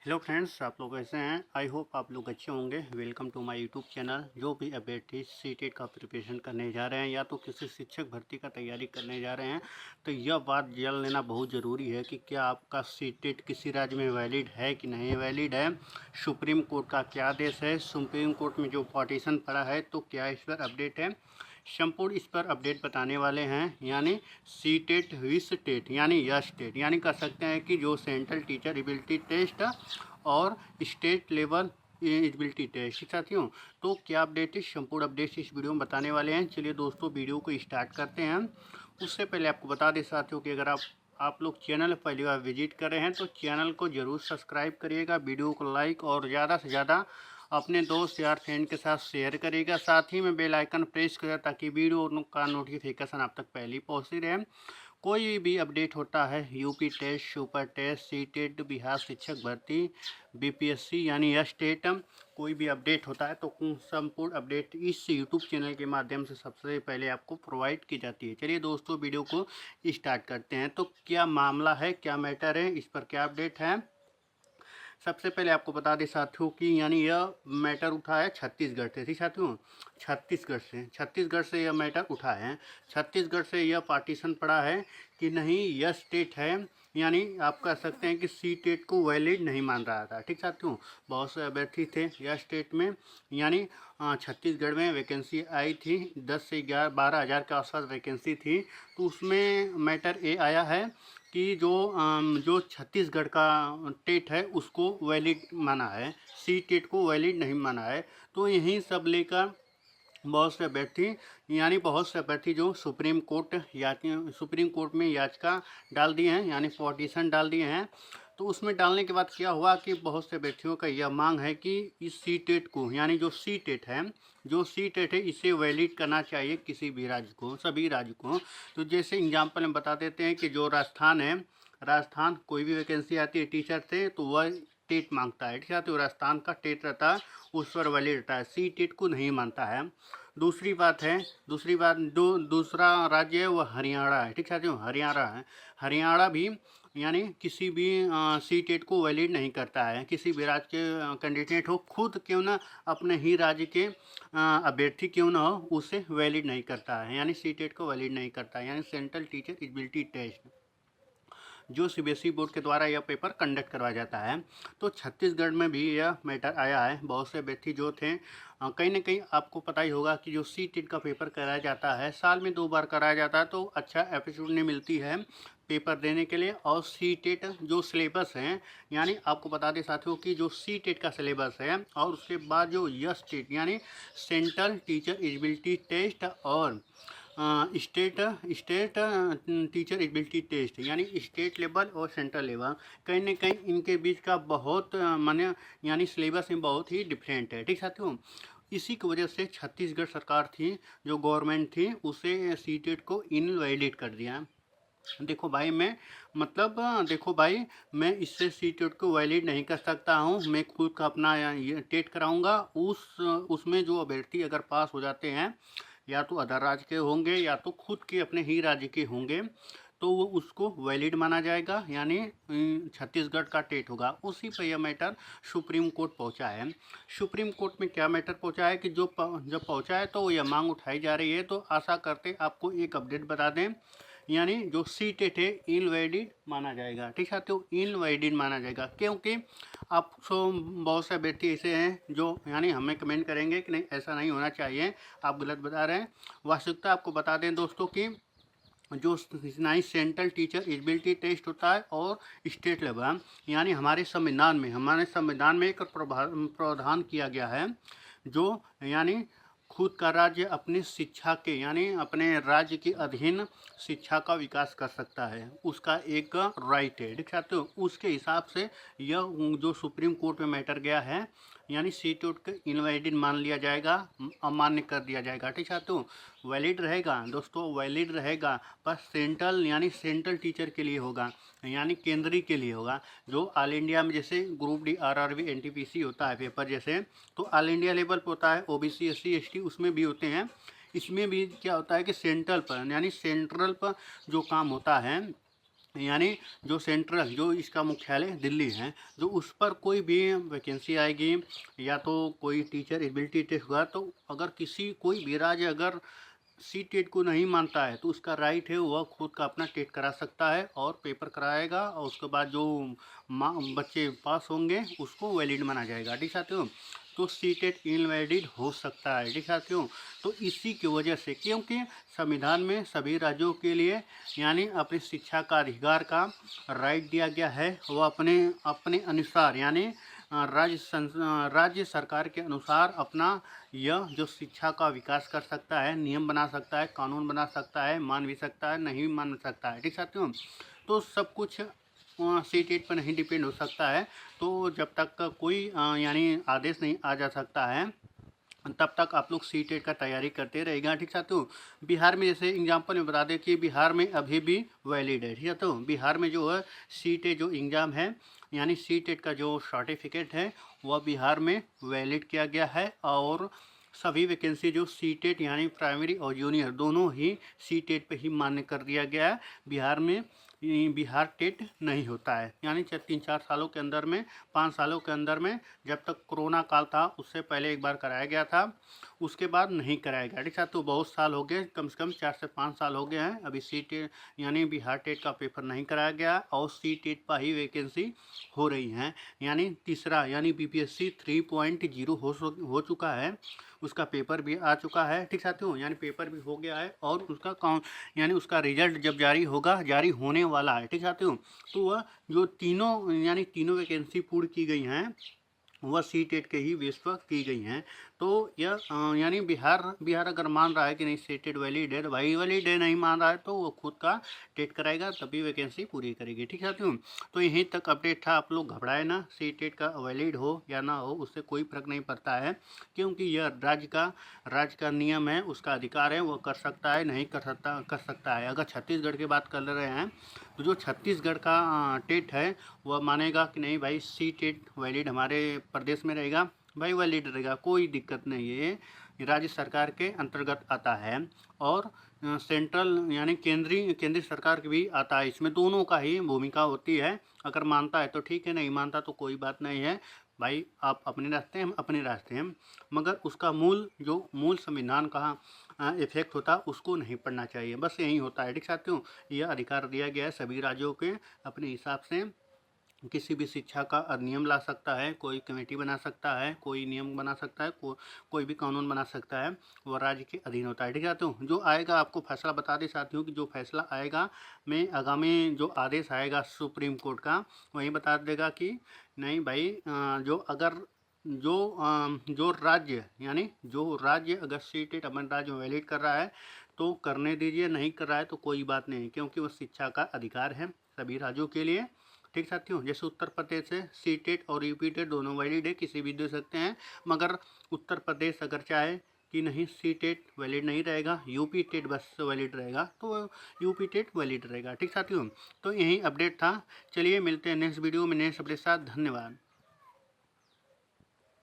Hello friends, आप लोग कैसे हैं। आई होप आप लोग अच्छे होंगे। Welcome to my YouTube channel. जो भी अपडेट थी सीटेट का प्रिपरेशन करने जा रहे हैं या तो किसी शिक्षक भर्ती का तैयारी करने जा रहे हैं तो यह बात जान लेना बहुत ज़रूरी है कि क्या आपका सीटेट किसी राज्य में वैलिड है कि नहीं वैलिड है। सुप्रीम कोर्ट का क्या आदेश है, सुप्रीम कोर्ट में जो पार्टीशन पड़ा है तो क्या इस पर अपडेट है। संपूर्ण इस पर अपडेट बताने वाले हैं। यानी सीटेट विश टेट यानी यस टेट यानी कह सकते हैं कि जो सेंट्रल टीचर एबिलिटी टेस्ट और स्टेट लेवल एलिजिबिलिटी टेस्ट साथियों, तो क्या अपडेट है, संपूर्ण अपडेट इस वीडियो में बताने वाले हैं। चलिए दोस्तों, वीडियो को स्टार्ट करते हैं। उससे पहले आपको बता दें साथियों कि अगर आप लोग चैनल पहली बार विजिट कर रहे हैं तो चैनल को जरूर सब्सक्राइब करिएगा, वीडियो को लाइक और ज़्यादा से ज़्यादा अपने दोस्त यार फ्रेंड के साथ शेयर करिएगा। साथ ही में बेल आइकन प्रेस करें ताकि वीडियो का नोटिफिकेशन आप तक पहले ही पहुँचती रहे। कोई भी अपडेट होता है UP test, super test, C TET, Bihar शिक्षक भर्ती, बीपीएससी यानी यस टेट, कोई भी अपडेट होता है तो संपूर्ण अपडेट इस यूट्यूब चैनल के माध्यम से सबसे पहले आपको प्रोवाइड की जाती है। चलिए दोस्तों, वीडियो को स्टार्ट करते हैं। तो क्या मामला है, क्या मैटर है, इस पर क्या अपडेट है। सबसे पहले आपको बता दें साथियों कि यानी यह मैटर उठा है छत्तीसगढ़ से। ठीक साथियों, छत्तीसगढ़ से यह मैटर उठा है। छत्तीसगढ़ से यह पार्टीशन पड़ा है कि नहीं यस स्टेट है, यानी आप कह सकते हैं कि सी टेट को वैलिड नहीं मान रहा था। ठीक साथियों, बहुत से अभ्यर्थी थे यस स्टेट में, यानी छत्तीसगढ़ में वैकेंसी आई थी 10 से 12,000 के आसपास वैकेंसी थी। तो उसमें मैटर ये आया है कि जो छत्तीसगढ़ का टेट है उसको वैलिड माना है, सी टेट को वैलिड नहीं माना है। तो यही सब लेकर बहुत से अभ्यर्थी जो सुप्रीम कोर्ट में याचिका डाल दिए हैं, यानी पटिशन डाल दिए हैं। तो उसमें डालने के बाद क्या हुआ कि बहुत से अभ्यर्थियों का यह मांग है कि इस सी टेट को, यानी जो सी टेट है इसे वैलिड करना चाहिए किसी भी राज्य को, सभी राज्य को। तो जैसे एग्जाम्पल हम बता देते हैं कि जो राजस्थान है, राजस्थान कोई भी वैकेंसी आती है टीचर से तो वह टेट मांगता है। ठीक है, तो राजस्थान का टेट रहता है, उस पर वैलिड रहता है, सी टेट को नहीं मानता है। दूसरी बात दूसरा राज्य है वह हरियाणा है। ठीक है, जो हरियाणा है, हरियाणा भी यानी किसी भी सी टेट को वैलिड नहीं करता है। किसी भी राज्य के कैंडिडेट हो, खुद क्यों ना अपने ही राज्य के अभ्यर्थी क्यों ना हो, उसे वैलिड नहीं करता है, यानी सी टेट को वैलिड नहीं करता है। यानी सेंट्रल टीचर एलिजिबिलिटी टेस्ट जो सीबीएसई बोर्ड के द्वारा यह पेपर कंडक्ट करवाया जाता है। तो छत्तीसगढ़ में भी यह मैटर आया है। बहुत से व्यक्ति जो थे, कहीं ना कहीं आपको पता ही होगा कि जो सी टेट का पेपर कराया जाता है, साल में 2 बार कराया जाता है, तो अच्छा अपॉर्चुनिटी मिलती है पेपर देने के लिए। और सी टेट जो सिलेबस है, यानी आपको बता दें साथियों कि जो सी टेट का सिलेबस है और उसके बाद जो यस टेट यानी सेंट्रल टीचर एलिजिबिलिटी टेस्ट और state state teacher ability test, यानी स्टेट लेवल और सेंट्रल लेवल, कहीं ना कहीं इनके बीच का बहुत माने यानी सिलेबस में बहुत ही डिफरेंट है। ठीक साथियों, इसी की वजह से छत्तीसगढ़ सरकार थी, जो गवर्नमेंट थी, उसे सी टेट को इनवैलिड कर दिया। देखो भाई मैं इससे सी टेट को वैलिड नहीं कर सकता हूँ, मैं खुद का अपना ये टेट कराऊंगा। उसमें जो अभ्यर्थी अगर पास हो जाते हैं, या तो अदर राज्य के होंगे या तो खुद के अपने ही राज्य के होंगे, तो वो उसको वैलिड माना जाएगा, यानी छत्तीसगढ़ का टेट होगा। उसी पर यह मैटर सुप्रीम कोर्ट पहुंचा है। सुप्रीम कोर्ट में क्या मैटर पहुंचा है कि जब पहुंचा है तो यह मांग उठाई जा रही है। तो आशा करते आपको एक अपडेट बता दें, यानी जो सी टेट है इनवैलिड माना जाएगा। ठीक है, तो इनवैलिड माना जाएगा क्योंकि आप बहुत से अभ्यर्थी ऐसे हैं जो यानी हमें कमेंट करेंगे कि नहीं ऐसा नहीं होना चाहिए, आप गलत बता रहे हैं। वास्तविकता आपको बता दें दोस्तों कि जो ninth central teacher eligibility test होता है और स्टेट लेवल, यानी हमारे संविधान में एक प्रावधान किया गया है, जो यानी खुद का राज्य अपनी शिक्षा के यानी अपने राज्य के अधीन शिक्षा का विकास कर सकता है, उसका एक राइट है। ठीक है, तो उसके हिसाब से यह जो सुप्रीम कोर्ट में मैटर गया है, यानी सी टेट को इनवैलिड मान लिया जाएगा, अमान्य कर दिया जाएगा। ठीक है, तो वैलिड रहेगा दोस्तों, वैलिड रहेगा, पर सेंट्रल टीचर के लिए होगा, यानी केंद्रीय के लिए होगा। जो ऑल इंडिया में जैसे ग्रुप डी, आरआरबी, एनटीपीसी होता है पेपर जैसे, तो ऑल इंडिया लेवल पर होता है, ओबीसी, एससी, एसटी उसमें भी होते हैं। इसमें भी क्या होता है कि सेंट्रल पर, यानी सेंट्रल पर जो काम होता है, यानी जो सेंट्रल जो इसका मुख्यालय दिल्ली है, जो उस पर कोई भी वैकेंसी आएगी या तो कोई टीचर एबिलिटी टेस्ट हुआ, तो अगर कोई भी राज्य अगर सी टेट को नहीं मानता है तो उसका राइट है वह खुद का अपना टेट करा सकता है और पेपर कराएगा, और उसके बाद जो बच्चे पास होंगे उसको वैलिड माना जाएगा। ठीक साथियों, तो सी टेट इनवैलिड हो सकता है। ठीक साथियों, तो इसी की वजह से, क्योंकि संविधान में सभी राज्यों के लिए यानी अपनी शिक्षा का अधिकार का राइट दिया गया है, वह अपने अपने अनुसार यानी राज्य सरकार के अनुसार अपना यह जो शिक्षा का विकास कर सकता है, नियम बना सकता है, कानून बना सकता है, मान भी सकता है, नहीं भी मान सकता है। ठीक साथियों, तो सब कुछ सी टेट पर नहीं डिपेंड हो सकता है। तो जब तक कोई यानी आदेश नहीं आ जा सकता है तब तक आप लोग सी टेट का तैयारी करते रहेगा। ठीक साथियों, बिहार में जैसे एग्जाम्पल में बता दें कि बिहार में अभी भी वैलिड है। ठीक है, तो बिहार में जो है सी टेट जो एग्ज़ाम है यानी सी टेट का जो सर्टिफिकेट है वह बिहार में वैलिड किया गया है, और सभी वैकेंसी जो सी टेट यानी प्राइमरी और जूनियर दोनों ही सी टेट पर ही मान्य कर दिया गया है। बिहार में बिहार टेट नहीं होता है, यानी 3-4 सालों के अंदर में, 5 सालों के अंदर में, जब तक कोरोना काल था उससे पहले एक बार कराया गया था, उसके बाद नहीं कराया गया। ठीक है, तो बहुत साल हो गए, कम से कम 4 से 5 साल हो गए हैं अभी सी टेट यानी बिहार टेट का पेपर नहीं कराया गया, और सी टेट पर ही वैकेंसी हो रही हैं। यानी तीसरा यानी BPSC 3.0 हो चुका है, उसका पेपर भी आ चुका है। ठीक साथियों, यानी पेपर भी हो गया है और उसका यानी उसका रिजल्ट जब जारी होगा, जारी होने वाला है। ठीक साथियों, तो वह जो तीनों वैकेंसी पूर्ण की गई हैं वह सी टेट के ही बेस पर की गई हैं। तो यह यानी बिहार अगर मान रहा है कि नहीं सी टेट वैलिड है, तो भाई वैलिड है, नहीं मान रहा है तो वो खुद का टेट कराएगा तभी वैकेंसी पूरी करेगी। ठीक है साथियों, तो यहीं तक अपडेट था। आप लोग घबराए ना, सी टेट का वैलिड हो या ना हो उससे कोई फर्क नहीं पड़ता है, क्योंकि यह राज्य का नियम है, उसका अधिकार है, वो कर सकता है, नहीं कर सकता है। अगर छत्तीसगढ़ की बात कर रहे हैं तो जो छत्तीसगढ़ का टेट है वह मानेगा कि नहीं भाई सी टेट वैलिड हमारे प्रदेश में रहेगा, भाई वैलिड रहेगा, कोई दिक्कत नहीं है, ये राज्य सरकार के अंतर्गत आता है, और सेंट्रल यानी केंद्रीय सरकार की भी आता है। इसमें दोनों का ही भूमिका होती है, अगर मानता है तो ठीक है, नहीं मानता तो कोई बात नहीं है भाई, आप अपने रास्ते हम अपने रास्ते हैं, मगर उसका मूल संविधान का इफेक्ट होता है उसको नहीं पढ़ना चाहिए, बस यही होता है। ठीक साथियों, यह अधिकार दिया गया है सभी राज्यों के अपने हिसाब से किसी भी शिक्षा का अधिनियम ला सकता है, कोई कमेटी बना सकता है, कोई नियम बना सकता है, कोई भी कानून बना सकता है, वो राज्य के अधीन होता है। ठीक है साथियों, जो आएगा आपको फैसला बता दें साथियों कि जो फैसला आएगा में आगामी जो आदेश आएगा सुप्रीम कोर्ट का वही बता देगा कि नहीं भाई जो अगर जो राज्य अगर सी टेट अपने राज्य में वैलिड कर रहा है तो करने दीजिए, नहीं कर रहा है तो कोई बात नहीं, क्योंकि वो शिक्षा का अधिकार है सभी राज्यों के लिए। ठीक साथियों, जैसे उत्तर प्रदेश है सी टेट और यूपी टेट दोनों वैलिड है, किसी भी दे सकते हैं, मगर उत्तर प्रदेश अगर चाहे कि नहीं सी टेट वैलिड नहीं रहेगा, यूपी टेट बस वैलिड रहेगा, तो यूपी टेट वैलिड रहेगा। ठीक साथियों, तो यही अपडेट था। चलिए मिलते हैं नेक्स्ट वीडियो में नेक्स्ट अपडेट के साथ। धन्यवाद।